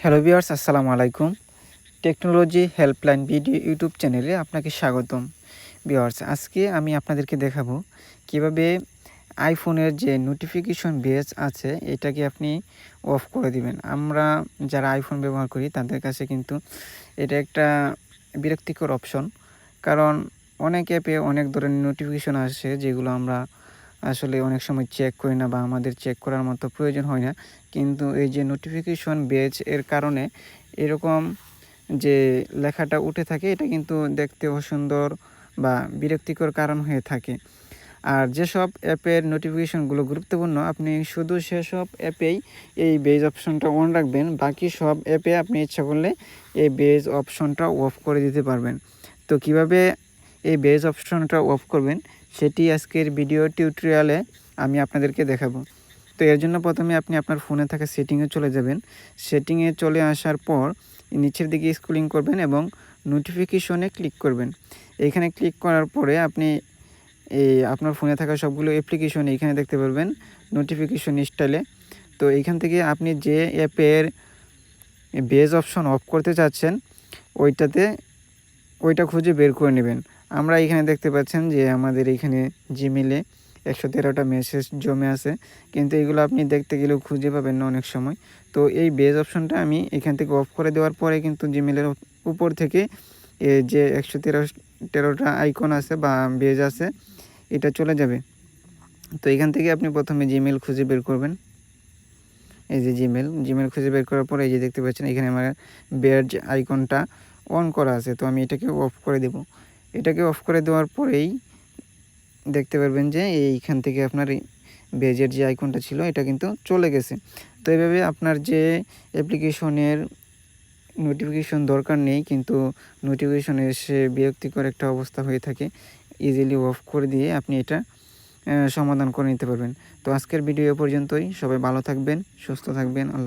Hello viewers, আসসালামু আলাইকুম। Technology helpline video YouTube চ্যানেলে আপনাকে স্বাগতম। ভিউয়ার্স, আজকে আমি আপনাদেরকে দেখাবো কিভাবে আইফোনের যে নোটিফিকেশন বেজ আছে এটাকে আপনি অফ করে দিবেন। আমরা যারা আইফোন ব্যবহার করি তাদের কাছে কিন্তু এটা একটা বিরক্তিকর অপশন। কারণ অনেক অ্যাপে অনেক ধরনের নোটিফিকেশন আসে যেগুলো আমরা আসলে অনেক সময় চেক করি না বা আমাদের চেক করার মতো প্রয়োজন হয় না। কিন্তু এই যে নোটিফিকেশন বেজ এর কারণে এরকম যে লেখাটা উঠে থাকে এটা কিন্তু দেখতে অসুন্দর বা বিরক্তিকর কারণ হয়ে থাকে। আর যেসব অ্যাপের নোটিফিকেশনগুলো গুরুত্বপূর্ণ আপনি শুধু সেসব অ্যাপেই এই বেজ অপশনটা অন রাখবেন। বাকি সব অ্যাপে আপনি ইচ্ছা করলে এই বেজ অপশনটা অফ করে দিতে পারবেন। তো কিভাবে এই বেজ অপশনটা অফ করবেন সেটি আজকের ভিডিও টিউটোরিয়ালে আমি আপনাদেরকে দেখাবো। তো এর জন্য প্রথমে আপনি আপনার ফোনে থাকা সেটিংয়ে চলে যাবেন। সেটিংয়ে চলে আসার পর নিচের দিকে স্ক্রলিং করবেন এবং নোটিফিকেশনে ক্লিক করবেন। এইখানে ক্লিক করার পরে আপনি আপনার ফোনে থাকা সবগুলো অ্যাপ্লিকেশন এইখানে দেখতে পারবেন নোটিফিকেশন স্টাইলে। তো এইখান থেকে আপনি যে অ্যাপের বেজ অপশন অফ করতে চাচ্ছেন ওইটা খুঁজে বের করে নেবেন। আমরা এখানে দেখতে পাচ্ছেন যে আমাদের এখানে জিমেলে 113টা মেসেজ জমে আছে, কিন্তু এগুলো আপনি দেখতে গেলেও খুঁজে পাবেন না অনেক সময়। তো এই বেজ অপশনটা আমি এখান থেকে অফ করে দেওয়ার পরে কিন্তু জিমেলের উপর থেকে যে 113টা আইকন আছে বা বেজ আছে এটা চলে যাবে। তো এখান থেকে আপনি প্রথমে জিমেল খুঁজে বের করবেন। এই যে জিমেল খুঁজে বের করার পরে এই যে দেখতে পাচ্ছেন এখানে আমার বেজ আইকনটা অন করা আছে। তো আমি এটাকে অফ করে দেব। এটাকে অফ করে দেওয়ার পরেই দেখতে পারবেন যে এইখান থেকে আপনার বেজের যে আইকনটা ছিল এটা কিন্তু চলে গেছে। তো এইভাবে আপনার যে অ্যাপ্লিকেশনের নোটিফিকেশন দরকার নেই কিন্তু নোটিফিকেশন এসে বিরক্তিকর একটা অবস্থা হয়ে থাকে, ইজিলি অফ করে দিয়ে আপনি এটা সমাধান করে নিতে পারবেন। তো আজকের ভিডিও পর্যন্তই। সবাই ভালো থাকবেন, সুস্থ থাকবেন। আল্লাহ।